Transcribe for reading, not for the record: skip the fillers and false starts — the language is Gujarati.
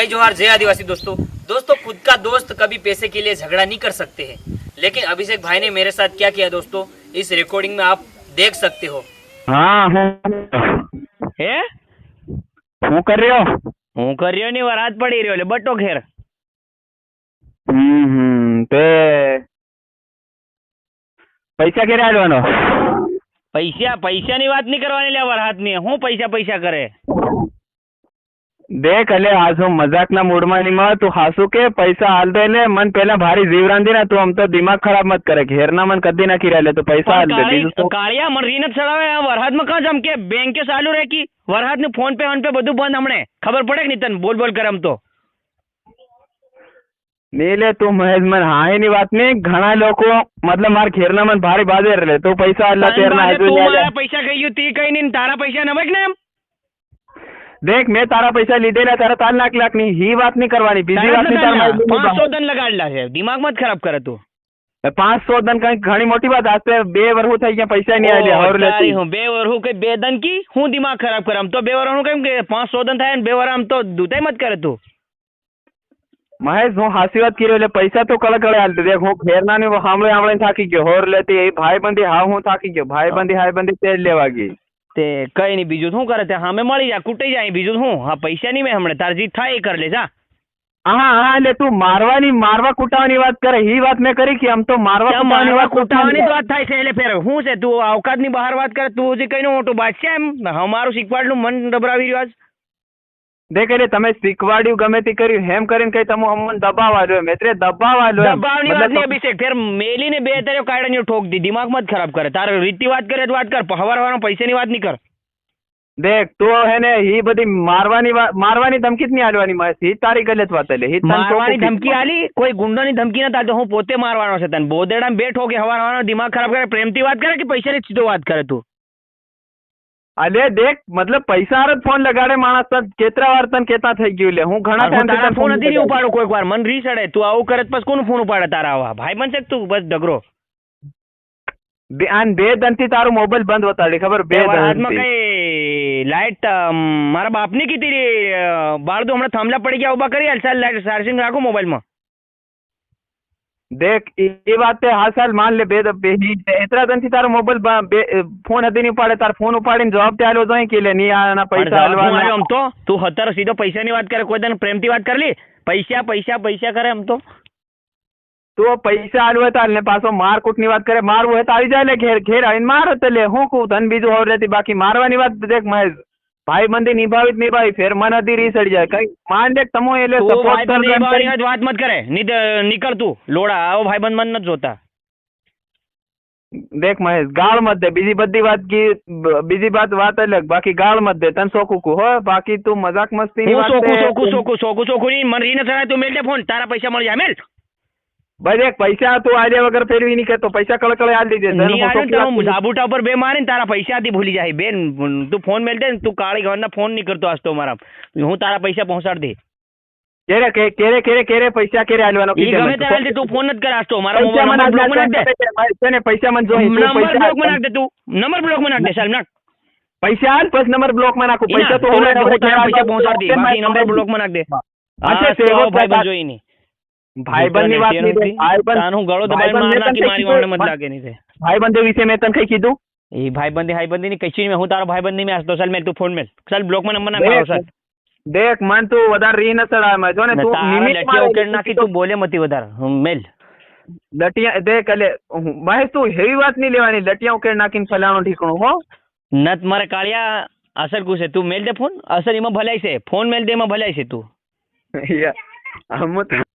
जय जोहार जय आदिवासी दोस्तों। दोस्तों खुद का दोस्त कभी पैसे के लिए झगड़ा नहीं कर सकते हैं, लेकिन अभिषेक भाई ने मेरे साथ क्या किया दोस्तों, इस रिकॉर्डिंग में आप देख सकते हो। हाँ હે હું કર્યો હું કર્યો ની વરાત પડી રહ્યો એટલે બટો ઘેર તે પૈસા ક્યારે આલવાનો પૈસાની વાત નહીં કરવાની લે વરહાતની હું પૈસા કરે દેખ અલે હાસુ મજાકના મૂડમાં ની માં તું હાસુ કે પૈસા હાલ દે ને મન પેલા ભારી જીવ રાંધી ના તું આમ તો દિમાગ ખરાબ મત કરે ઘેરના મન કદી ના ખીરા લે તો પૈસા હાલ દે બીજું શું કાળિયા મન રીન ચડાવે આ વરહાતમાં કાં જમ કે બેંકે ચાલુ રહે કી વરહાતનું ફોન પે બધું બંધ હમણે ખબર પડે કે નહીં તને બોલ કરે આમ તો નહીં લે તું મહેશ મન હા ની વાત નહીં ઘણા લોકો મતલબ માર ઘેરના મન ભારી બાજે રે તું પૈસા હાલ તેર ના તું મારા પૈસા કહ્યું તી કઈ નહીં તારા પૈસા નમક ને એમ देख मैं तारा पैसा લીધેલા તારા 3 લાખ ની હી વાત નહીં કરવાની બીજી વાત નહીં તારા 500 દન લગાડલા છે દિમાગ મત ખરાબ કરે તું 500 દન કઈ ઘણી મોટી વાત આસ્તે 2 વર્ષ થઈ ગયા પૈસા નહીં આલ્યા ઓર લેતી હું 2 વર્ષ કઈ 2 દન કી હું દિમાગ ખરાબ કરે આમ તો 2 વર્ષ કેમ કે 500 દન થાય ને 2 વર્ષ આમ તો દુતાઈ મત કરે તું મહેશ હું હાસી વાત કર્યો એટલે પૈસા તો કળકળે હાલતી દેખ હું ઘેરના ની સાંભળે થાકી ગયો હોર લેતી એ ભાઈબંધી હા હું થાકી ગયો ભાઈબંધી તે જ લેવા ગઈ તે કઈ નહીં બીજું શું કરે તે સામે મળી જાય કૂટાઈ જાય બીજું શું હા પૈસા નહીં મેં હમણાં તાર જીત થાય એ કરી લે જા હા એટલે તું મારવા કૂટાવાની વાત કરે હી વાત મેં કરી કે આમ તો મારવા કૂટાવાની વાત થાય છે એટલે ફેર શું છે તું અવકાત ની બહાર વાત કરે તું હજી કઈ મોટું બાદશાહ એમ અમારું શીખવાડલું મન ડબરાવી રહ્યો આજ દેખ એટલે તમે શીખવાડ્યું ગમે તે કર્યું હેમ કરીને કઈ તમે અમને દબાવવા લો મેત્રે દબાવવા લો દબાવની વાત નહીં અભિષેક ફેર મેલીને બે તારે કાયડાની ઠોક દી દિમાગ મત ખરાબ કરે તારે રીતિ વાત કરે તો વાત કર હવારવાનો પૈસાની વાત નહીં કર દેખ તો હે ને હી બધી મારવાની ધમકી જ નહીં આલવાની મારે હી તારી ગલત વાત એટલે હી મારવાની ધમકી આલી કોઈ ગુંડોની ધમકી ના તો હું પોતે મારવાનો છે તને બોદેડામાં બે ઠોકે હવારવાનો દિમાગ ખરાબ કરે પ્રેમથી વાત કરે કે પૈસાની સીધો વાત કરે તું અલે દેખ મતલબ પૈસા હારે ફોન લગાડે માણસ તો કેટલા વાર તને કેતા થઈ ગયું લે હું ઘણા ટાઈમ ફોન નથી ઉપાડો કોઈક વાર મન રી ચડે તું આવું કરે પછી કોનું ફોન ઉપાડે તારા આવા ભાઈ બનશે તું બસ ડગરો બે દનથી તારું મોબાઈલ બંધ બતાડી ખબર બે હાથમાં કઈ લાઈટ મારા બાપની કીધી રે બાળ તો હમણાં થાંભલા પડી ગયા ઉભા કરી હાલ ચાલ લાઈટ ચાર્જિંગ રાખો મોબાઈલમાં देख ये बात हाल साल मान ले इतना दिन थी तारो मोबाइल फोन हदी नहीं उपाड़े तार फोन उपाड़ीने जवाब ते आलो जोई के ले नहीं आना पैसा हलवा हम तो तू हतर सीधो पैसा ની વાત કરે કોઈ દન પ્રેમથી વાત કરલી પૈસા કરે એમ તો तो पैसा हलवा ताल ने पासो मार कूट ની વાત करे मारવું है तो આવી જાય લે ઘેર આવીને માર તો લે હું કુ ધન બીજું હોર લેતી બાકી મારવાની વાત દેખ મહેશ ભાઈબંધી નિભાવી ફેર મન હદી રી સડી જાય કઈ માન દેખ તમો એટલે સપોર્ટ કર વાત મત કરે નીકળ તું લોડા આવો ભાઈબંધ મન ન જોતા देख महेश गाल मत दे बीजी बात अलग बाकी गाल मत दे तन सोकू हो बाकी तू मजाक मस्ती ની વાત સોકુ ની મન રીને ચડાય તું મેલ દે ફોન તારા પૈસા મળી જાય મેલ ભાઈ દેખ પૈસા તું આલ્યા વગર ફેરવી નહીં કરતો પૈસા કળકળે આલ દીજે સાબુટા ઉપર બે મારીને તારા પૈસાથી ભૂલી જાય બેન તું ફોન મેલ દે તું કાળી ઘરના ફોન નહીં કરતો આજ તો મારા હું તારા પૈસા પહોંચાડ દે કેરે પૈસા કેરે આલવાનો ઈ ગમે ત્યારે તું ફોન જ કર આજ તો મારા મોબાઈલ બ્લોક માં નાખ દે પૈસા મન જોઈ નંબર બ્લોક માં નાખ દે તું નંબર બ્લોક માં નાખ દે સાલ નાખ પૈસા આલ પછી નંબર બ્લોક માં નાખું પૈસા તો પૈસા પહોંચાડ દે બાકી નંબર બ્લોક માં નાખ દે અચ્છા સેવો ભાઈબંધ જોઈ ની ભાઈબંધ ની વાત નહીં તાનું ગળો દબાઈ મારલા કે મારી વાળને મત લાગે નહીં ભાઈબંધ વિશે મેં તને કઈ કીધું એ ભાઈબંધી ની કઈ નહીં હું તારો ભાઈબંધ નહીં મેં આજ તો ચાલ મેલ તું ફોન મેલ ચાલ બ્લોક માં નંબર નાખ ચાલ દેખ મન તું વધારે રી ન ચડાવ મેં જો ને તું લટિયા ઉકેડ નાખી તું બોલે મતી વધારે મેલ લટિયા દેખ એટલે મહેશ તું હેવી વાત નહીં લેવાની લટિયા ઉકેડ નાખીને ફલાણો ઠીકણું હો નત મારે કાળિયા અસર કુશે તું મેલ દે ફોન અસર એમાં ભલાઈ છે ફોન મેલ દે એમાં ભલાઈ છે તું હમ